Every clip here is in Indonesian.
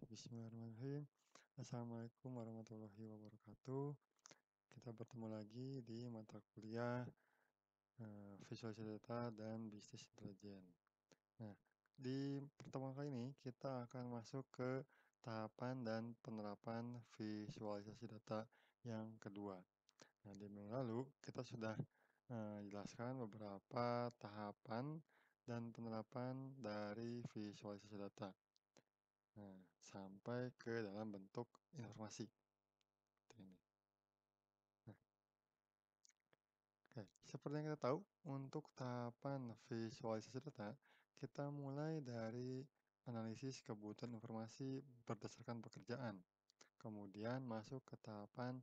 Bismillahirrahmanirrahim. Assalamualaikum warahmatullahi wabarakatuh. Kita bertemu lagi di mata kuliah visualisasi data dan bisnis intelijen. Nah, di pertemuan kali ini kita akan masuk ke tahapan dan penerapan visualisasi data yang kedua. Nah, di minggu lalu kita sudah jelaskan beberapa tahapan dan penerapan dari visualisasi data. Nah, sampai ke dalam bentuk informasi. Seperti ini. Nah, oke. Seperti yang kita tahu, untuk tahapan visualisasi data, kita mulai dari analisis kebutuhan informasi berdasarkan pekerjaan. Kemudian masuk ke tahapan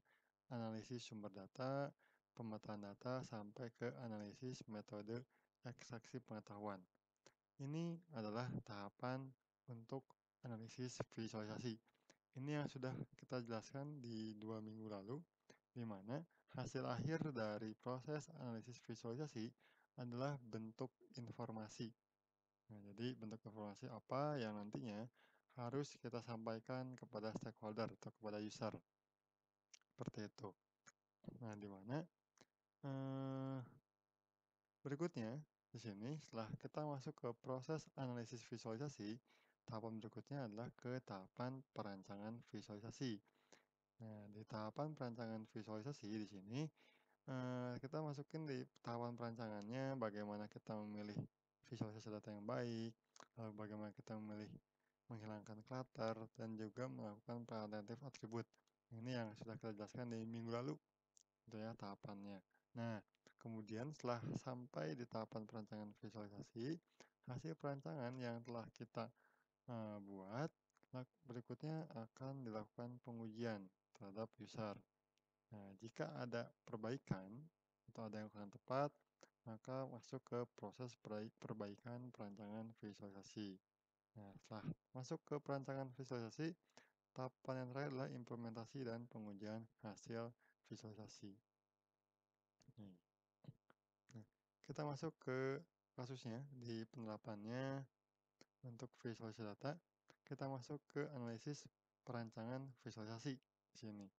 analisis sumber data, pemetaan data, sampai ke analisis metode ekstraksi pengetahuan. Ini adalah tahapan untuk analisis visualisasi. Ini yang sudah kita jelaskan di 2 minggu lalu, di mana hasil akhir dari proses analisis visualisasi adalah bentuk informasi. Nah, jadi bentuk informasi apa yang nantinya harus kita sampaikan kepada stakeholder atau kepada user. Seperti itu. Nah, di mana eh, berikutnya di sini setelah kita masuk ke proses analisis visualisasi, tahapan berikutnya adalah ke tahapan perancangan visualisasi. Nah, di tahapan perancangan visualisasi di sini kita masukin di tahapan perancangannya bagaimana kita memilih visualisasi data yang baik, lalu bagaimana kita memilih menghilangkan clutter dan juga melakukan preventive atribut. Ini yang sudah kita jelaskan di minggu lalu, itu ya tahapannya. Nah, kemudian setelah sampai di tahapan perancangan visualisasi, hasil perancangan yang telah kita buat, berikutnya akan dilakukan pengujian terhadap user. Nah, jika ada perbaikan atau ada yang kurang tepat, maka masuk ke proses perbaikan perancangan visualisasi. Nah, setelah masuk ke perancangan visualisasi, tahapan yang terakhir adalah implementasi dan pengujian hasil visualisasi. Nah, kita masuk ke kasusnya di penerapannya untuk visualisasi data. Kita masuk ke analisis perancangan visualisasi di sini.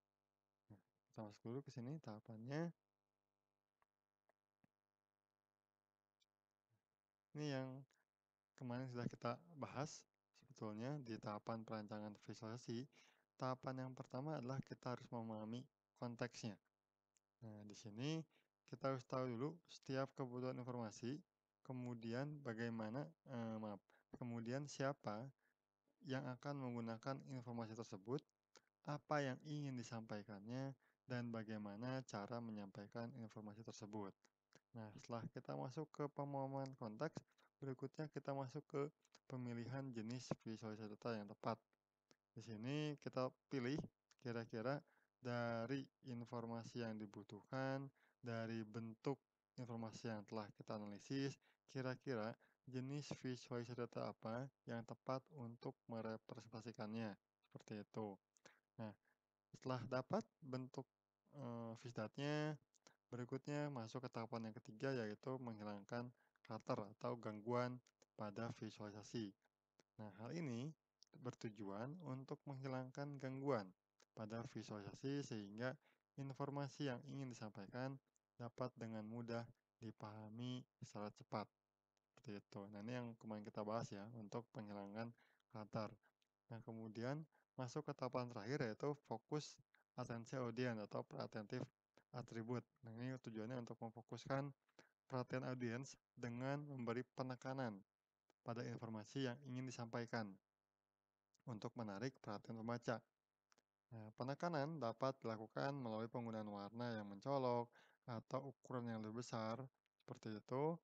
Nah, kita masuk dulu ke sini tahapannya. Ini yang kemarin sudah kita bahas sebetulnya di tahapan perancangan visualisasi. Tahapan yang pertama adalah kita harus memahami konteksnya. Nah, di sini kita harus tahu dulu setiap kebutuhan informasi, kemudian bagaimana, kemudian siapa yang akan menggunakan informasi tersebut, apa yang ingin disampaikannya, dan bagaimana cara menyampaikan informasi tersebut. Nah, setelah kita masuk ke pemahaman konteks, berikutnya kita masuk ke pemilihan jenis visualisasi data yang tepat. Di sini kita pilih kira-kira dari informasi yang dibutuhkan, dari bentuk informasi yang telah kita analisis, kira-kira jenis visualisasi data apa yang tepat untuk merepresentasikannya. Seperti itu. Nah, setelah dapat bentuk visdatnya, berikutnya masuk ke tahapan yang ketiga yaitu menghilangkan clutter atau gangguan pada visualisasi. Nah, hal ini bertujuan untuk menghilangkan gangguan pada visualisasi sehingga informasi yang ingin disampaikan dapat dengan mudah dipahami secara cepat. Seperti itu. Nah, ini yang kemarin kita bahas ya untuk penghilangan clutter. Nah, kemudian masuk ke tahapan terakhir yaitu fokus atensi audien atau preattentive atribut. Nah, ini tujuannya untuk memfokuskan perhatian audiens dengan memberi penekanan pada informasi yang ingin disampaikan untuk menarik perhatian pembaca. Nah, penekanan dapat dilakukan melalui penggunaan warna yang mencolok atau ukuran yang lebih besar, seperti itu.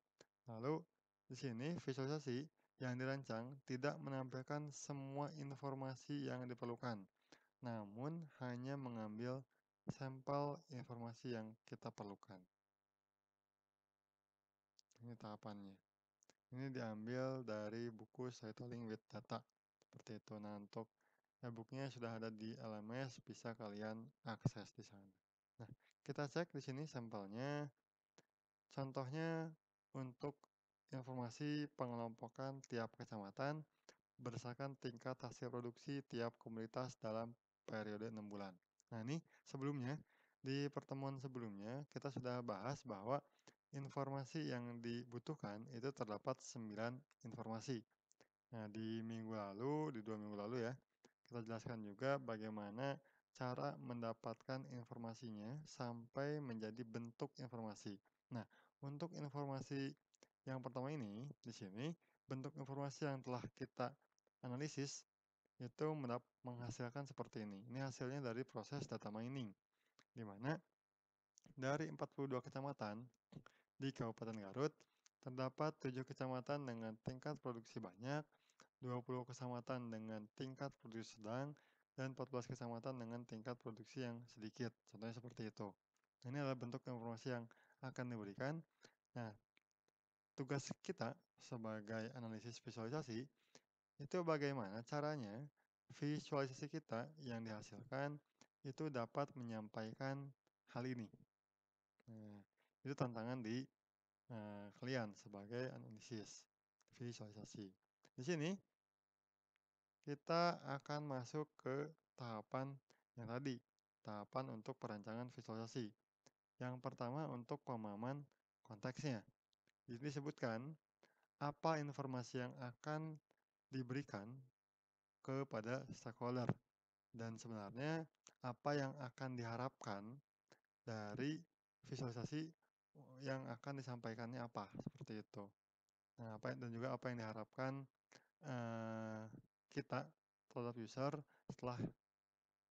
Lalu, di sini visualisasi yang dirancang tidak menampilkan semua informasi yang diperlukan, namun hanya mengambil sampel informasi yang kita perlukan. Ini tahapannya. Ini diambil dari buku Storytelling with Data. Seperti itu. Nah, untuk e-booknya sudah ada di LMS, bisa kalian akses di sana. Nah, kita cek di sini sampelnya. Contohnya untuk informasi pengelompokan tiap kecamatan, berdasarkan tingkat hasil produksi tiap komunitas dalam periode 6 bulan. Nah, ini sebelumnya, di pertemuan sebelumnya kita sudah bahas bahwa informasi yang dibutuhkan itu terdapat 9 informasi. Nah, di 2 minggu lalu ya, kita jelaskan juga bagaimana cara mendapatkan informasinya sampai menjadi bentuk informasi. Nah, untuk informasi yang pertama ini, di sini bentuk informasi yang telah kita analisis itu menghasilkan seperti ini. Ini hasilnya dari proses data mining, di mana dari 42 kecamatan di Kabupaten Garut, terdapat 7 kecamatan dengan tingkat produksi banyak, 20 kecamatan dengan tingkat produksi sedang, dan 14 kecamatan dengan tingkat produksi yang sedikit. Contohnya seperti itu. Nah, ini adalah bentuk informasi yang akan diberikan. Nah, tugas kita sebagai analisis visualisasi itu bagaimana caranya visualisasi kita yang dihasilkan itu dapat menyampaikan hal ini. Nah, itu tantangan di kalian sebagai analisis visualisasi. Di sini kita akan masuk ke tahapan yang tadi, tahapan untuk perancangan visualisasi. Yang pertama untuk pemahaman konteksnya. Di sini disebutkan apa informasi yang akan diberikan kepada stakeholder dan sebenarnya apa yang akan diharapkan dari visualisasi yang akan disampaikannya apa, seperti itu. Nah, dan juga apa yang diharapkan eee, kita terhadap user setelah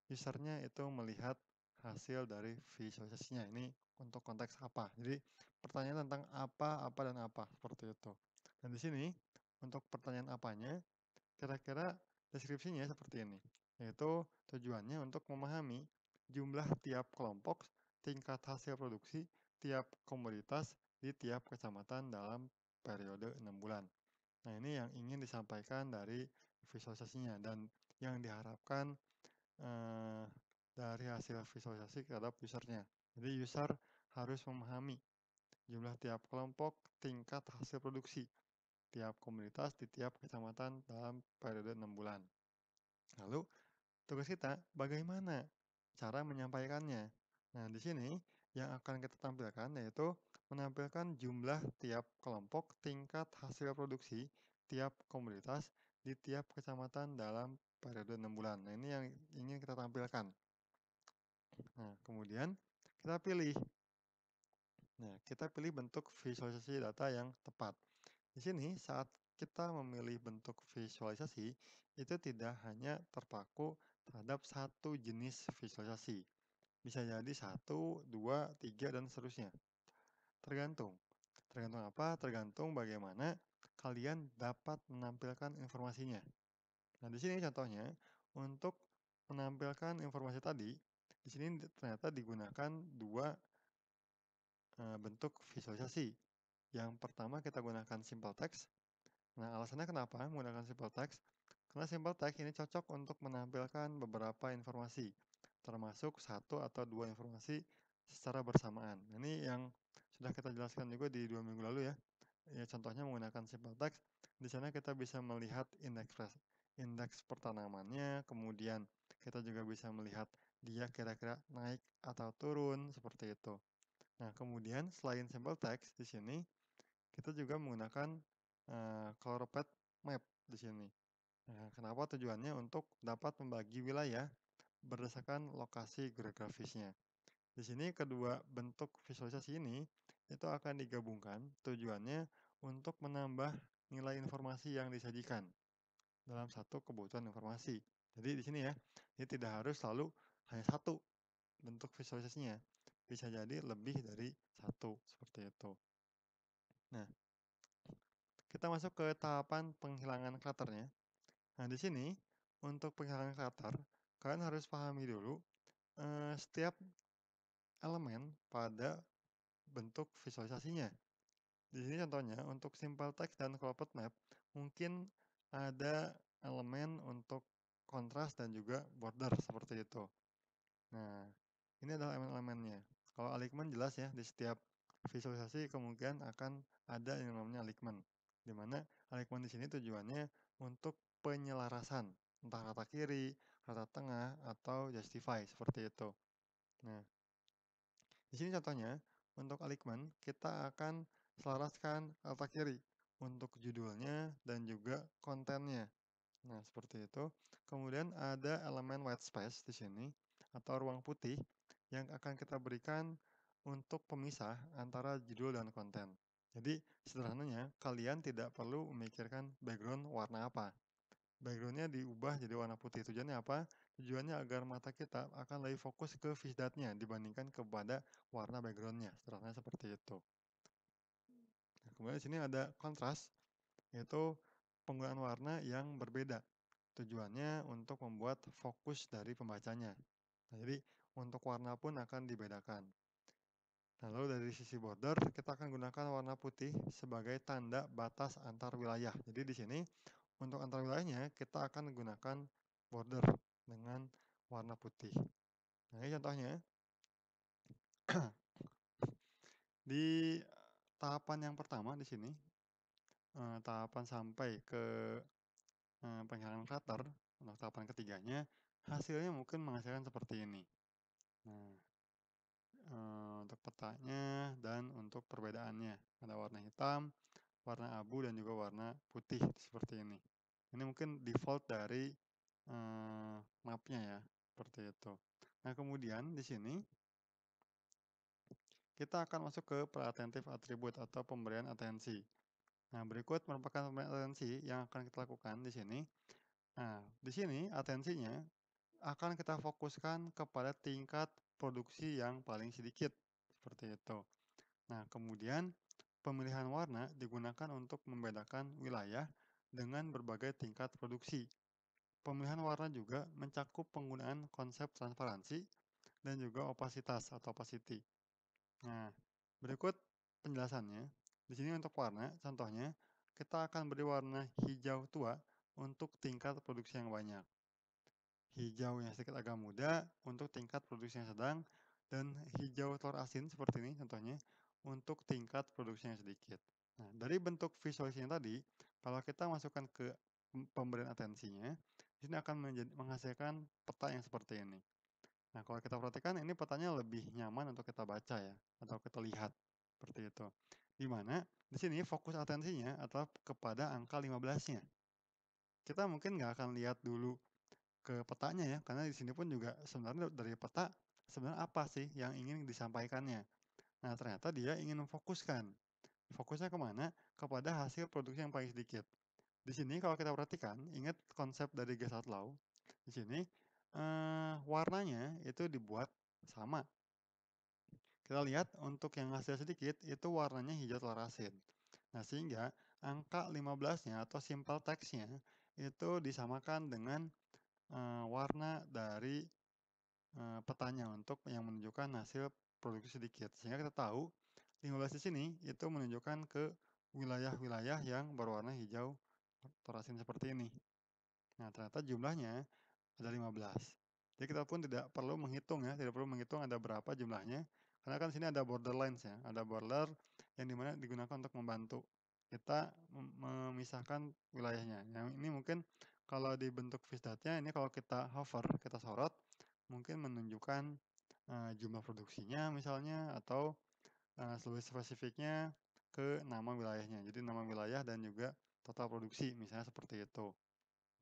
usernya itu melihat hasil dari visualisasinya. Ini untuk konteks apa. Jadi pertanyaan tentang apa, dan apa, seperti itu. Dan di sini untuk pertanyaan apanya, kira-kira deskripsinya seperti ini, yaitu tujuannya untuk memahami jumlah tiap kelompok, tingkat hasil produksi tiap komoditas di tiap kecamatan dalam periode 6 bulan. Nah, ini yang ingin disampaikan dari visualisasinya dan yang diharapkan eee, dari hasil visualisasi terhadap usernya. Jadi user harus memahami jumlah tiap kelompok, tingkat hasil produksi tiap komunitas di tiap kecamatan dalam periode 6 bulan. Lalu tugas kita bagaimana cara menyampaikannya. Nah, di sini yang akan kita tampilkan yaitu menampilkan jumlah tiap kelompok, tingkat hasil produksi tiap komunitas di tiap kecamatan dalam periode 6 bulan. Nah, ini yang ingin kita tampilkan. Nah, kemudian kita pilih. Nah, kita pilih bentuk visualisasi data yang tepat. Di sini saat kita memilih bentuk visualisasi, itu tidak hanya terpaku terhadap satu jenis visualisasi. Bisa jadi satu, dua, tiga, dan seterusnya. Tergantung. Tergantung apa? Tergantung bagaimana kalian dapat menampilkan informasinya. Nah, di sini contohnya, untuk menampilkan informasi tadi, di sini ternyata digunakan dua bentuk visualisasi. Yang pertama kita gunakan simple text. Nah, alasannya kenapa menggunakan simple text? Karena simple text ini cocok untuk menampilkan beberapa informasi, termasuk satu atau dua informasi secara bersamaan. Ini yang sudah kita jelaskan juga di 2 minggu lalu ya. Ya, contohnya menggunakan simple text. Di sana kita bisa melihat indeks pertanamannya, kemudian kita juga bisa melihat dia kira-kira naik atau turun, seperti itu. Nah, kemudian selain simple text di sini, kita juga menggunakan color path map di sini. Nah, kenapa tujuannya untuk dapat membagi wilayah berdasarkan lokasi geografisnya. Di sini kedua bentuk visualisasi ini itu akan digabungkan tujuannya untuk menambah nilai informasi yang disajikan dalam satu kebutuhan informasi. Jadi di sini ya, ini tidak harus selalu hanya satu bentuk visualisasinya. Bisa jadi lebih dari satu, seperti itu. Nah, kita masuk ke tahapan penghilangan clutternya. Nah, di sini untuk penghilangan clutter, kalian harus pahami dulu setiap elemen pada bentuk visualisasinya. Di sini contohnya untuk simple text dan corporate map mungkin ada elemen untuk kontras dan juga border seperti itu. Nah, ini adalah elemen-elemennya. Kalau alignment jelas ya, di setiap visualisasi kemungkinan akan ada yang namanya alignment. Di mana alignment di sini tujuannya untuk penyelarasan, entah rata kiri, rata tengah, atau justify, seperti itu. Nah, di sini contohnya, untuk alignment, kita akan selaraskan rata kiri untuk judulnya dan juga kontennya. Nah, seperti itu. Kemudian ada elemen white space di sini, atau ruang putih, yang akan kita berikan untuk pemisah antara judul dan konten. Jadi, sederhananya, kalian tidak perlu memikirkan background warna apa. Backgroundnya diubah jadi warna putih. Tujuannya apa? Tujuannya agar mata kita akan lebih fokus ke visdatnya dibandingkan kepada warna backgroundnya. Sederhananya seperti itu. Nah, kemudian di sini ada kontras, yaitu penggunaan warna yang berbeda. Tujuannya untuk membuat fokus dari pembacanya. Nah, jadi untuk warna pun akan dibedakan. Nah, lalu dari sisi border, kita akan gunakan warna putih sebagai tanda batas antar wilayah. Jadi di sini untuk antar wilayahnya kita akan gunakan border dengan warna putih. Nah, ini contohnya. Di tahapan yang pertama di sini, tahapan sampai ke penghilangan krater, untuk tahapan ketiganya, hasilnya mungkin menghasilkan seperti ini. Nah, untuk petanya dan untuk perbedaannya, ada warna hitam, warna abu, dan juga warna putih seperti ini. Ini mungkin default dari mapnya ya, seperti itu. Nah, kemudian di sini kita akan masuk ke pre-attentive attribute atau pemberian atensi. Nah, berikut merupakan pemberian atensi yang akan kita lakukan di sini. Nah, di sini atensinya akan kita fokuskan kepada tingkat produksi yang paling sedikit, seperti itu. Nah, kemudian pemilihan warna digunakan untuk membedakan wilayah dengan berbagai tingkat produksi. Pemilihan warna juga mencakup penggunaan konsep transparansi dan juga opasitas atau opacity. Nah, berikut penjelasannya. Di sini untuk warna, contohnya, kita akan beri warna hijau tua untuk tingkat produksi yang banyak. Hijau yang sedikit agak muda untuk tingkat produksi yang sedang, dan hijau telur asin seperti ini contohnya untuk tingkat produksi yang sedikit. Nah, dari bentuk visualisasinya tadi, kalau kita masukkan ke pemberian atensinya, di sini akan menghasilkan peta yang seperti ini. Nah, kalau kita perhatikan ini petanya lebih nyaman untuk kita baca ya, atau kita lihat seperti itu. Di mana di sini fokus atensinya adalah kepada angka 15-nya. Kita mungkin nggak akan lihat dulu ke petanya ya, karena di sini pun juga sebenarnya dari peta sebenarnya apa sih yang ingin disampaikannya. Nah, ternyata dia ingin memfokuskan. Fokusnya kemana? Kepada hasil produksi yang paling sedikit. Di sini kalau kita perhatikan, ingat konsep dari Gesat Law. Di sini warnanya itu dibuat sama. Kita lihat untuk yang hasil sedikit itu warnanya hijau telur asin. Nah, sehingga angka 15-nya atau simple text-nya itu disamakan dengan warna dari petanya untuk yang menunjukkan hasil produksi sedikit. Sehingga kita tahu 15 di sini itu menunjukkan ke wilayah-wilayah yang berwarna hijau terasin seperti ini. Nah, ternyata jumlahnya ada 15. Jadi kita pun tidak perlu menghitung ya, tidak perlu menghitung ada berapa jumlahnya. Karena kan sini ada borderlines ya, ada border yang dimana digunakan untuk membantu kita memisahkan wilayahnya. Yang ini mungkin kalau di bentuk visdatnya, ini kalau kita hover, kita sorot, mungkin menunjukkan jumlah produksinya misalnya, atau lebih spesifiknya ke nama wilayahnya. Jadi nama wilayah dan juga total produksi, misalnya seperti itu.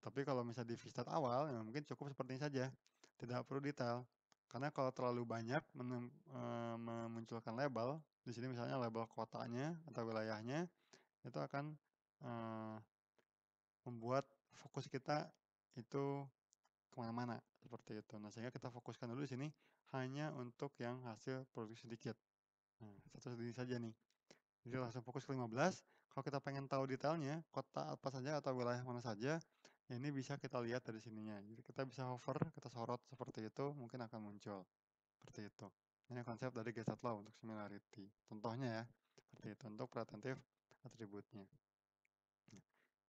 Tapi kalau misalnya di Vistat awal, ya mungkin cukup seperti ini saja. Tidak perlu detail. Karena kalau terlalu banyak memunculkan label, di sini misalnya label kotanya atau wilayahnya, itu akan membuat fokus kita itu kemana-mana seperti itu. Nah, sehingga kita fokuskan dulu di sini hanya untuk yang hasil produksi sedikit. Nah, satu ini saja nih. Jadi langsung fokus ke 15. Kalau kita pengen tahu detailnya, kota apa saja atau wilayah mana saja, ya ini bisa kita lihat dari sininya. Jadi kita bisa hover, kita sorot seperti itu, mungkin akan muncul. Seperti itu. Ini konsep dari Gestat Law untuk similarity. Contohnya ya, seperti itu untuk preventive atributnya.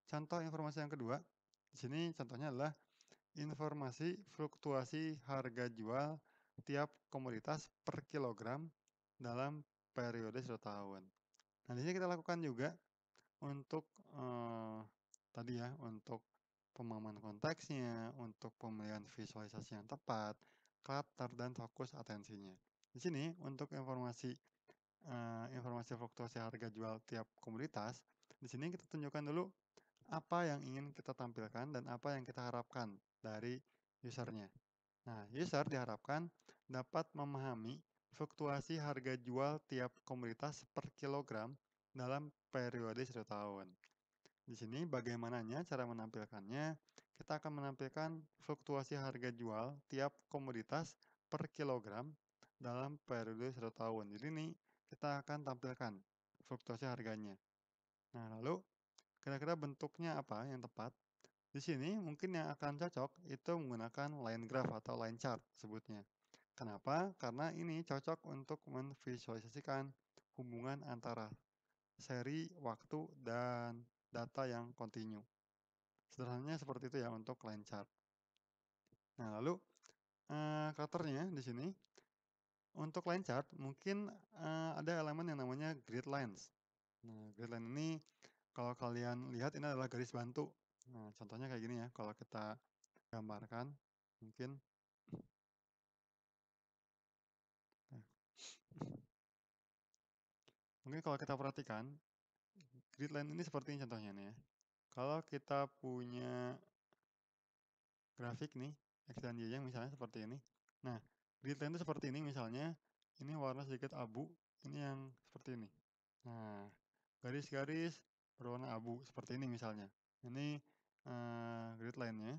Contoh informasi yang kedua, di sini contohnya adalah informasi fluktuasi harga jual tiap komoditas per kilogram dalam periode 1 tahun. Nah, di sini kita lakukan juga untuk tadi ya, untuk pemahaman konteksnya, untuk pemilihan visualisasi yang tepat, clutter, dan fokus atensinya. Di sini untuk informasi fluktuasi harga jual tiap komoditas, di sini kita tunjukkan dulu apa yang ingin kita tampilkan dan apa yang kita harapkan dari usernya. Nah, user diharapkan dapat memahami fluktuasi harga jual tiap komoditas per kilogram dalam periode 1 tahun. Di sini bagaimananya cara menampilkannya, kita akan menampilkan fluktuasi harga jual tiap komoditas per kilogram dalam periode 1 tahun. Jadi ini kita akan tampilkan fluktuasi harganya. Nah, lalu kira-kira bentuknya apa yang tepat? Di sini mungkin yang akan cocok itu menggunakan line graph atau line chart sebutnya. Kenapa? Karena ini cocok untuk memvisualisasikan hubungan antara seri, waktu, dan data yang kontinu. Sederhananya seperti itu ya untuk line chart. Nah, lalu karakternya di sini untuk line chart mungkin ada elemen yang namanya grid lines. Nah, grid line ini kalau kalian lihat ini adalah garis bantu. Nah, contohnya kayak gini ya, kalau kita gambarkan mungkin. Nah, mungkin kalau kita perhatikan, grid line ini seperti ini contohnya nih ya. Kalau kita punya grafik nih, X dan Y yang misalnya seperti ini. Nah, grid line itu seperti ini misalnya, ini warna sedikit abu, ini yang seperti ini. Nah, garis-garis berwarna abu seperti ini misalnya. Ini grid line-nya.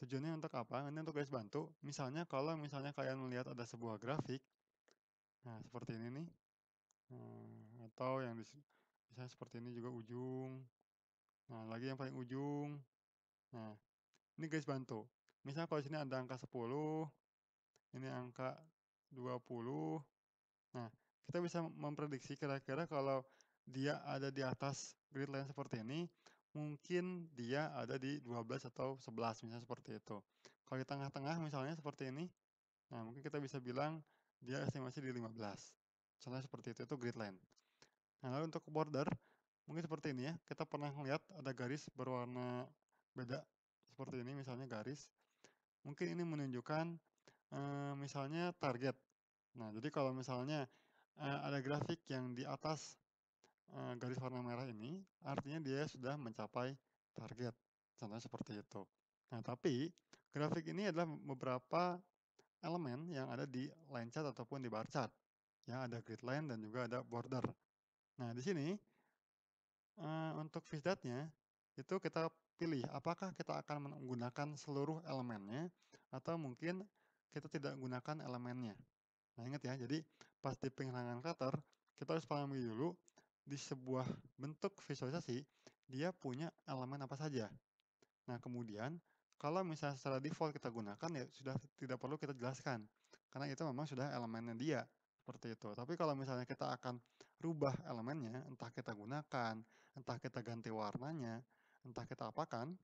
Tujuannya untuk apa? Ini untuk garis bantu. Misalnya kalau misalnya kalian melihat ada sebuah grafik, nah seperti ini nih. Atau yang misalnya seperti ini juga ujung. Nah, lagi yang paling ujung. Nah, ini garis bantu. Misalnya kalau sini ada angka 10, ini angka 20. Nah, kita bisa memprediksi kira-kira kalau dia ada di atas grid line seperti ini, mungkin dia ada di 12 atau 11, misalnya seperti itu. Kalau di tengah-tengah misalnya seperti ini, nah mungkin kita bisa bilang dia estimasi di 15. Contohnya seperti itu grid line. Nah, lalu untuk border, mungkin seperti ini ya, kita pernah melihat ada garis berwarna beda, seperti ini misalnya garis. Mungkin ini menunjukkan misalnya target. Nah, jadi kalau misalnya ada grafik yang di atas garis warna merah ini, artinya dia sudah mencapai target. Contohnya seperti itu. Nah, tapi grafik ini adalah beberapa elemen yang ada di line chart ataupun di bar chart. Ya, ada grid line dan juga ada border. Nah, di sini untuk visdatnya itu kita pilih apakah kita akan menggunakan seluruh elemennya atau mungkin kita tidak gunakan elemennya. Nah, ingat ya, jadi pas di penghilangan clutter, kita harus pahami dulu di sebuah bentuk visualisasi, dia punya elemen apa saja. Nah, kemudian kalau misalnya secara default kita gunakan, ya sudah tidak perlu kita jelaskan, karena itu memang sudah elemennya dia, seperti itu. Tapi kalau misalnya kita akan rubah elemennya, entah kita gunakan, entah kita ganti warnanya, entah kita apakan,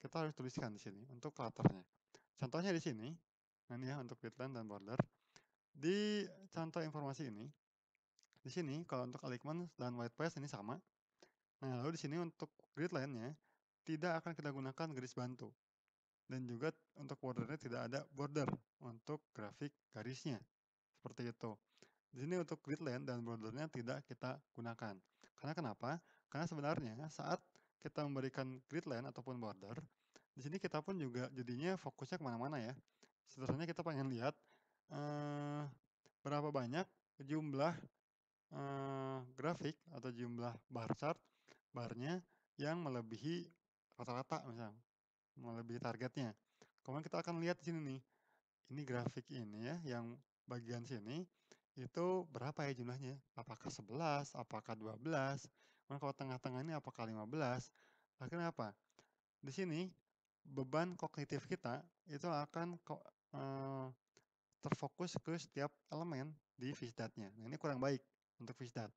kita harus tuliskan di sini untuk clutter-nya. Contohnya di sini, nah ini ya untuk gridline dan border. Di contoh informasi ini, di sini kalau untuk alignment dan white space ini sama. Nah, lalu di sini untuk grid line-nya tidak akan kita gunakan garis bantu. Dan juga untuk bordernya tidak ada border untuk grafik garisnya. Seperti itu. Di sini untuk grid line dan bordernya tidak kita gunakan. Karena kenapa? Karena sebenarnya saat kita memberikan grid line ataupun border, di sini kita pun juga jadinya fokusnya kemana-mana ya. Sebenarnya kita pengen lihat eh, berapa banyak jumlah grafik atau jumlah bar chart, barnya yang melebihi rata-rata misalnya, melebihi targetnya. Kemudian kita akan lihat di sini nih, ini grafik ini ya, yang bagian sini itu berapa ya jumlahnya? Apakah 11, apakah 12? Kemudian kalau tengah-tengah ini apakah 15? Akhirnya apa? Di sini beban kognitif kita itu akan terfokus ke setiap elemen di visdatnya. Nah, ini kurang baik untuk visdat.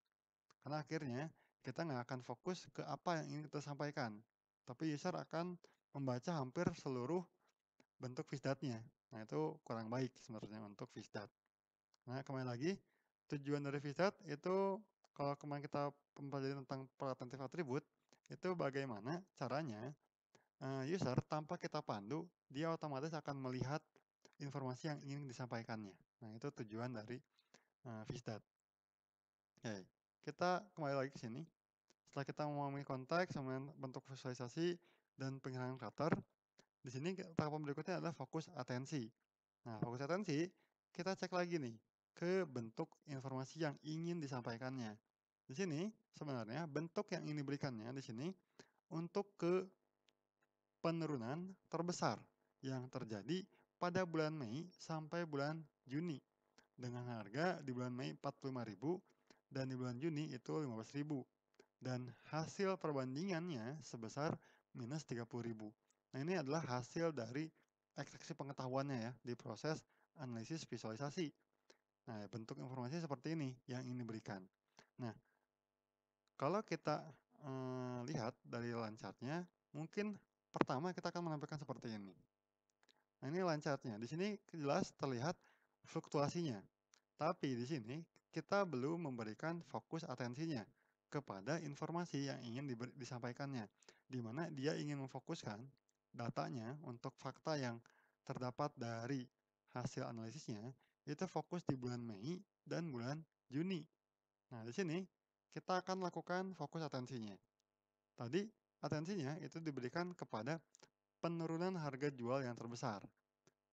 Karena akhirnya kita nggak akan fokus ke apa yang ingin kita sampaikan. Tapi user akan membaca hampir seluruh bentuk visdatnya. Nah, itu kurang baik sebenarnya untuk visdat. Nah, kembali lagi, tujuan dari visdat itu kalau kemarin kita mempelajari tentang preventive atribut, itu bagaimana caranya User tanpa kita pandu, dia otomatis akan melihat informasi yang ingin disampaikannya. Nah, itu tujuan dari, Visdat. Oke, kita kembali lagi ke sini. Setelah kita memahami konteks, kemudian bentuk visualisasi, dan pengirahan karakter, di sini tahapan berikutnya adalah fokus atensi. Nah, fokus atensi, kita cek lagi nih, ke bentuk informasi yang ingin disampaikannya. Di sini, sebenarnya bentuk yang ingin diberikannya di sini untuk ke penurunan terbesar yang terjadi pada bulan Mei sampai bulan Juni. Dengan harga di bulan Mei 45.000 dan di bulan Juni itu 15.000. Dan hasil perbandingannya sebesar minus 30.000. Nah, ini adalah hasil dari ekstraksi pengetahuannya ya di proses analisis visualisasi. Nah, bentuk informasi seperti ini yang ingin diberikan. Nah, kalau kita lihat dari line chart-nya, mungkin pertama kita akan menampilkan seperti ini. Nah, ini line chart-nya. Di sini jelas terlihat fluktuasinya. Tapi di sini kita belum memberikan fokus atensinya kepada informasi yang ingin disampaikannya, di mana dia ingin memfokuskan datanya untuk fakta yang terdapat dari hasil analisisnya itu fokus di bulan Mei dan bulan Juni. Nah, di sini kita akan lakukan fokus atensinya. Tadi atensinya itu diberikan kepada penurunan harga jual yang terbesar.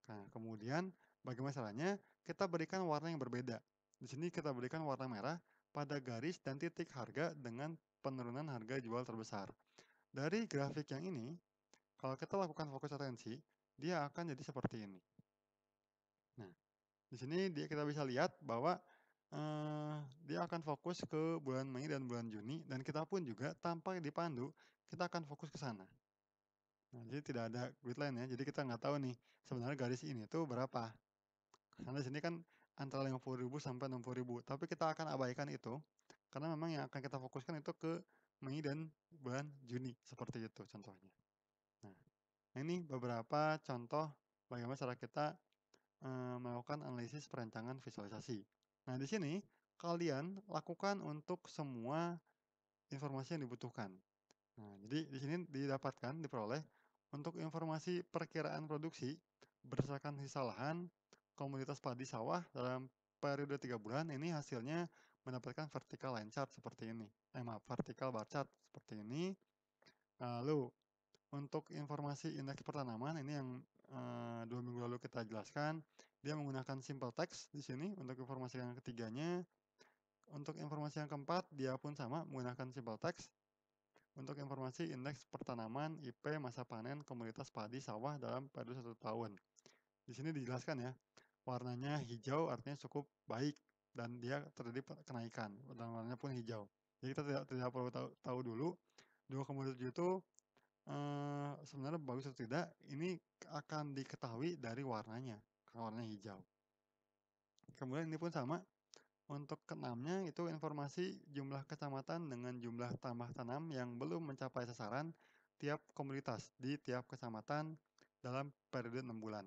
Nah, kemudian bagaimana caranya? Kita berikan warna yang berbeda. Di sini kita berikan warna merah pada garis dan titik harga dengan penurunan harga jual terbesar. Dari grafik yang ini, kalau kita lakukan fokus atensi, dia akan jadi seperti ini. Nah, di sini kita bisa lihat bahwa dia akan fokus ke bulan Mei dan bulan Juni, dan kita pun juga tanpa dipandu, kita akan fokus ke sana. Nah, jadi tidak ada grid line ya, jadi kita nggak tahu nih sebenarnya garis ini tuh berapa. Karena di sini kan antara 50.000 sampai 60.000, tapi kita akan abaikan itu, karena memang yang akan kita fokuskan itu ke Mei dan bulan Juni, seperti itu contohnya. Nah, ini beberapa contoh bagaimana cara kita melakukan analisis perancangan visualisasi. Nah, di sini kalian lakukan untuk semua informasi yang dibutuhkan. Nah, jadi di sini diperoleh untuk informasi perkiraan produksi berdasarkan sisa lahan komoditas padi sawah dalam periode 3 bulan, ini hasilnya mendapatkan vertical line chart seperti ini. Maaf, vertical bar chart seperti ini. Lalu untuk informasi indeks pertanaman ini yang 2 minggu lalu kita jelaskan, dia menggunakan simple text di sini untuk informasi yang ketiganya. Untuk informasi yang keempat, dia pun sama menggunakan simple text. Untuk informasi indeks pertanaman, IP, masa panen, komoditas padi sawah dalam periode 1 tahun. Di sini dijelaskan ya, warnanya hijau artinya cukup baik dan dia terjadi kenaikan dan warnanya pun hijau. Jadi kita tidak perlu tahu dulu 2 komoditas itu sebenarnya bagus atau tidak, ini akan diketahui dari warnanya, karena warnanya hijau. Kemudian ini pun sama, untuk keenamnya itu informasi jumlah kecamatan dengan jumlah tambah tanam yang belum mencapai sasaran tiap komoditas di tiap kecamatan dalam periode 6 bulan.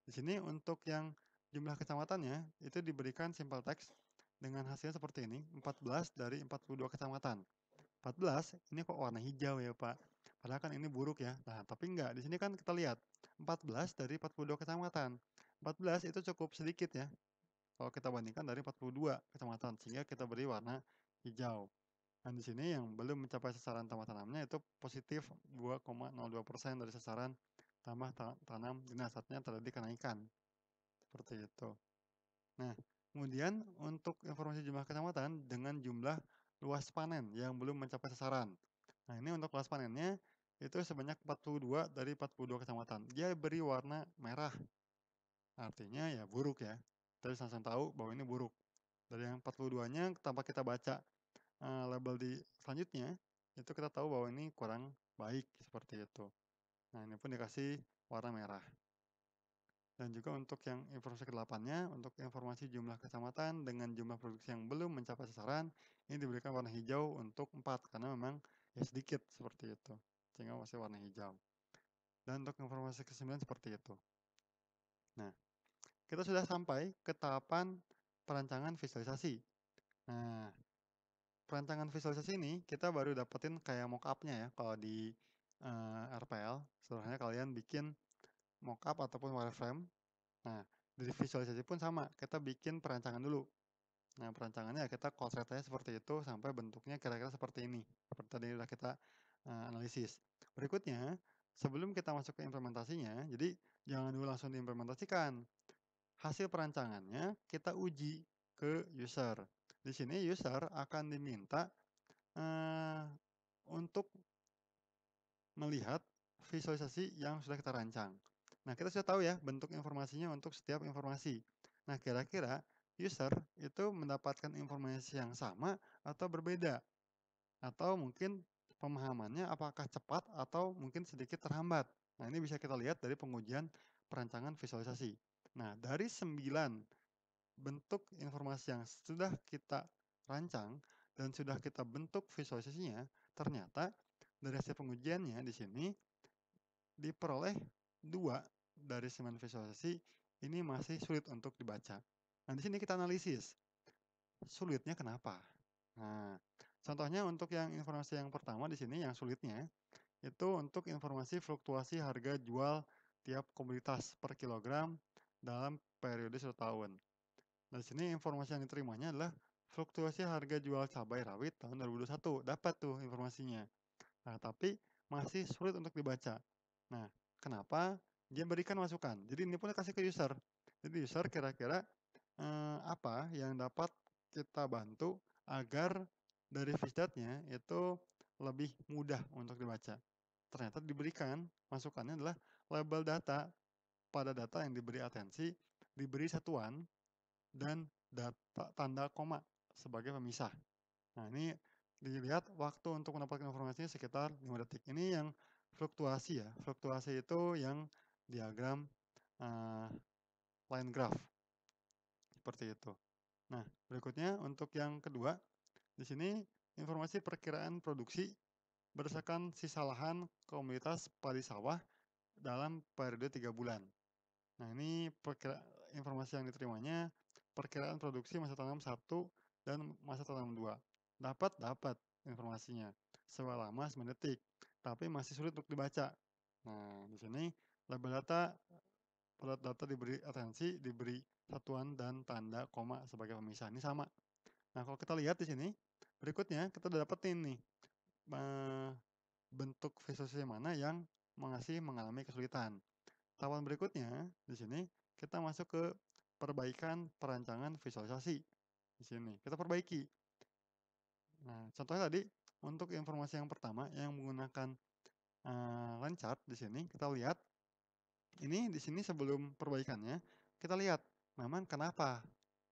Di sini untuk yang jumlah kecamatannya itu diberikan simple text dengan hasilnya seperti ini, 14 dari 42 kecamatan. 14 ini kok warna hijau ya Pak, padahal kan ini buruk ya. Nah, tapi enggak, di sini kan kita lihat 14 dari 42 kecamatan. 14 itu cukup sedikit ya, kalau kita bandingkan dari 42 kecamatan, sehingga kita beri warna hijau. Dan di sini yang belum mencapai sasaran tambah tanamnya itu positif 2,02% dari sasaran tambah tanam dinas, artinya terjadi kenaikan, seperti itu. Nah, kemudian untuk informasi jumlah kecamatan dengan jumlah luas panen yang belum mencapai sasaran. Nah, ini untuk luas panennya itu sebanyak 42 dari 42 kecamatan. Dia beri warna merah, artinya ya buruk ya. Kita bisa langsung tahu bahwa ini buruk. Dari yang 42-nya tanpa kita baca label di selanjutnya, itu kita tahu bahwa ini kurang baik, seperti itu. Nah, ini pun dikasih warna merah. Dan juga untuk yang informasi ke-8-nya, untuk informasi jumlah kecamatan dengan jumlah produksi yang belum mencapai sasaran, ini diberikan warna hijau untuk 4, karena memang ya sedikit seperti itu, sehingga masih warna hijau. Dan untuk informasi ke-9 seperti itu. Nah, kita sudah sampai ke tahapan perancangan visualisasi. Nah, perancangan visualisasi ini kita baru dapetin kayak mock up-nya ya, kalau di RTL, setelahnya kalian bikin mockup ataupun wireframe. Nah, dari visualisasi pun sama, kita bikin perancangan dulu. Nah, perancangannya ya kita konsepnya seperti itu sampai bentuknya kira-kira seperti ini. Seperti tadi udah kita analisis. Berikutnya, sebelum kita masuk ke implementasinya, jadi jangan dulu langsung diimplementasikan. Hasil perancangannya kita uji ke user. Di sini user akan diminta untuk melihat visualisasi yang sudah kita rancang. Nah, kita sudah tahu ya bentuk informasinya untuk setiap informasi. Nah, kira-kira user itu mendapatkan informasi yang sama atau berbeda? Atau mungkin pemahamannya apakah cepat atau mungkin sedikit terhambat? Nah, ini bisa kita lihat dari pengujian perancangan visualisasi. Nah, dari 9 bentuk informasi yang sudah kita rancang dan sudah kita bentuk visualisasinya, ternyata dari hasil pengujiannya di sini diperoleh 2 dari 9 visualisasi ini masih sulit untuk dibaca. Nah, di sini kita analisis, sulitnya kenapa? Nah, contohnya untuk yang informasi yang pertama di sini yang sulitnya, itu untuk informasi fluktuasi harga jual tiap komoditas per kilogram dalam periode 1 tahun. Nah, di sini informasi yang diterimanya adalah fluktuasi harga jual cabai rawit tahun 2021, dapat tuh informasinya. Nah, tapi masih sulit untuk dibaca. Nah, kenapa? Dia berikan masukan. Jadi ini pun kasih ke user. Jadi user kira-kira apa yang dapat kita bantu agar dari Visdat-nya itu lebih mudah untuk dibaca. Ternyata diberikan masukannya adalah label data. Pada data yang diberi atensi, diberi satuan dan data tanda koma sebagai pemisah. Nah, ini dilihat waktu untuk mendapatkan informasinya sekitar 5 detik. Ini yang fluktuasi ya, fluktuasi itu yang diagram line graph, seperti itu. Nah, berikutnya untuk yang kedua, di sini informasi perkiraan produksi berdasarkan sisa lahan komoditas padi sawah dalam periode 3 bulan. Nah, ini informasi yang diterimanya, perkiraan produksi masa tanam 1 dan masa tanam 2. Dapat informasinya, selama 9 detik, tapi masih sulit untuk dibaca. Nah, di sini label data diberi atensi, diberi satuan dan tanda koma sebagai pemisah. Ini sama. Nah, kalau kita lihat di sini, berikutnya kita udah dapetin nih, bentuk visualisasi mana yang masih mengalami kesulitan. Tahapan berikutnya, di sini kita masuk ke perbaikan perancangan visualisasi. Di sini kita perbaiki. Nah, contohnya tadi untuk informasi yang pertama yang menggunakan line chart di sini kita lihat ini di sini sebelum perbaikannya kita lihat memang kenapa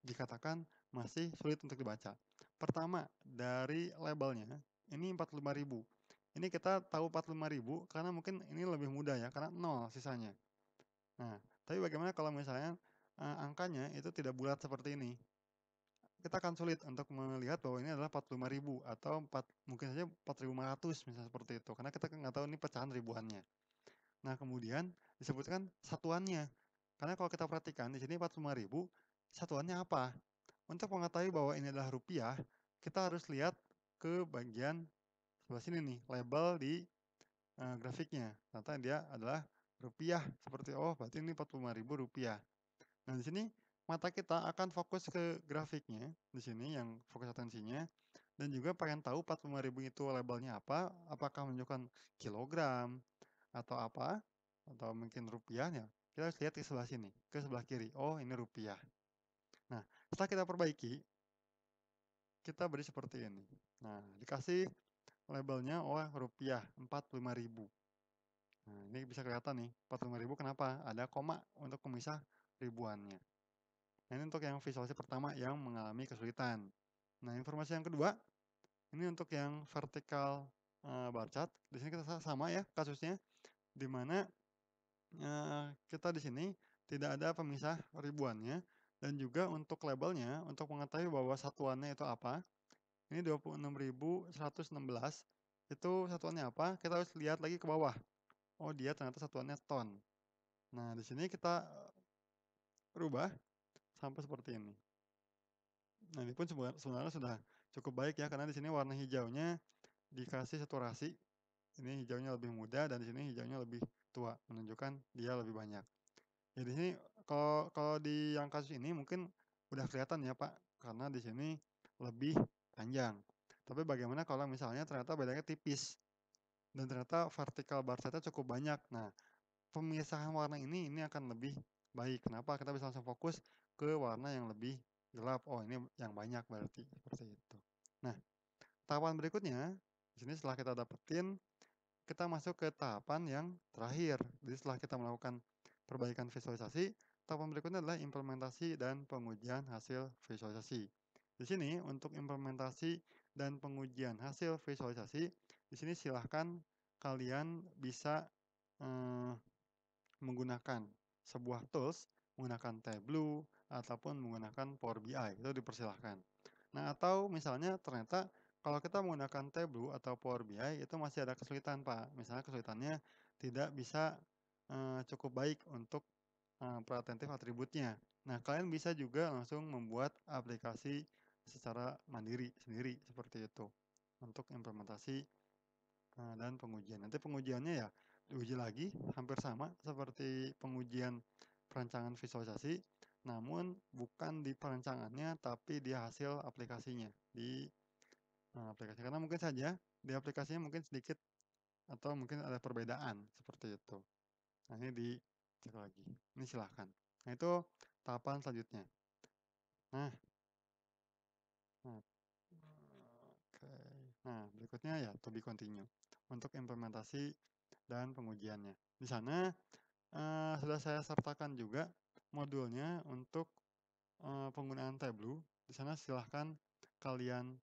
dikatakan masih sulit untuk dibaca. Pertama, dari labelnya ini 45.000. Ini kita tahu 45.000 karena mungkin ini lebih mudah ya karena 0 sisanya. Nah, tapi bagaimana kalau misalnya, angkanya itu tidak bulat seperti ini? Kita akan sulit untuk melihat bahwa ini adalah 45.000 atau mungkin saja 4.500 misalnya seperti itu, karena kita kan nggak tahu ini pecahan ribuannya. Nah, kemudian disebutkan satuannya, karena kalau kita perhatikan di sini 45.000, satuannya apa? Untuk mengetahui bahwa ini adalah rupiah, kita harus lihat ke bagian sebelah sini nih, label di, grafiknya. Ternyata dia adalah rupiah, seperti, oh berarti ini 45.000 rupiah. Nah, di sini mata kita akan fokus ke grafiknya, di sini yang fokus atensinya, dan juga pengen tahu 45.000 itu labelnya apa, apakah menunjukkan kilogram atau apa, atau mungkin rupiahnya. Kita harus lihat ke sebelah sini, ke sebelah kiri. Oh, ini rupiah. Nah, setelah kita perbaiki, kita beri seperti ini. Nah, dikasih labelnya, oh rupiah 45.000. Nah, ini bisa kelihatan nih, 45.000 kenapa? Ada koma untuk pemisah ribuannya. Nah, ini untuk yang visualisasi pertama yang mengalami kesulitan. Nah, informasi yang kedua, ini untuk yang vertikal bar chart. Di sini kita sama ya kasusnya, di mana kita di sini tidak ada pemisah ribuannya, dan juga untuk labelnya, untuk mengetahui bahwa satuannya itu apa, ini 26.116, itu satuannya apa, kita harus lihat lagi ke bawah. Oh, dia ternyata satuannya ton. Nah, di sini kita rubah sampai seperti ini. Nah, ini pun sebenarnya sudah cukup baik ya, karena di sini warna hijaunya dikasih saturasi ini hijaunya lebih muda dan di sini hijaunya lebih tua, menunjukkan dia lebih banyak. Ya di sini kalau kalau di yang kasus ini mungkin udah kelihatan ya, Pak, karena di sini lebih panjang. Tapi bagaimana kalau misalnya ternyata bedanya tipis dan ternyata vertikal bar chart-nya cukup banyak. Nah, pemisahan warna ini akan lebih baik. Kenapa? Kita bisa langsung fokus ke warna yang lebih gelap. Oh, ini yang banyak berarti, seperti itu. Nah, tahapan berikutnya, di sini setelah kita dapetin, kita masuk ke tahapan yang terakhir. Jadi setelah kita melakukan perbaikan visualisasi, tahapan berikutnya adalah implementasi dan pengujian hasil visualisasi. Di sini untuk implementasi dan pengujian hasil visualisasi, di sini silahkan kalian bisa eh, menggunakan sebuah tools, menggunakan Tableau ataupun menggunakan Power BI, itu dipersilahkan. Nah, atau misalnya ternyata kalau kita menggunakan Tableau atau Power BI itu masih ada kesulitan, Pak. Misalnya kesulitannya tidak bisa, cukup baik untuk, preventif atributnya. Nah, kalian bisa juga langsung membuat aplikasi secara mandiri sendiri, seperti itu, untuk implementasi dan pengujian. Nanti pengujiannya ya diuji lagi hampir sama seperti pengujian perancangan visualisasi, namun bukan di perancangannya tapi di hasil aplikasinya, di, aplikasi. Karena mungkin saja di aplikasinya mungkin sedikit atau mungkin ada perbedaan seperti itu. Nah, ini dicek lagi. Ini silahkan. Nah, itu tahapan selanjutnya. Nah nah, oke. Nah, berikutnya ya to be continue untuk implementasi dan pengujiannya. Di sana, sudah saya sertakan juga modulnya untuk, penggunaan Tableau. Di sana silahkan kalian,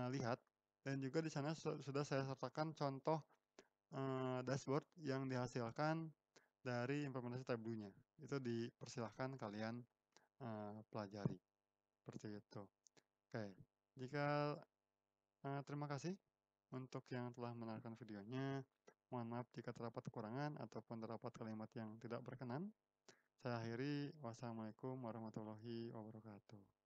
lihat dan juga di sana sudah saya sertakan contoh, dashboard yang dihasilkan dari implementasi Tableau-nya. Itu dipersilahkan kalian, pelajari, seperti itu. Oke, jika terima kasih untuk yang telah menonton videonya. Mohon maaf jika terdapat kekurangan ataupun terdapat kalimat yang tidak berkenan. Saya akhiri, wassalamualaikum warahmatullahi wabarakatuh.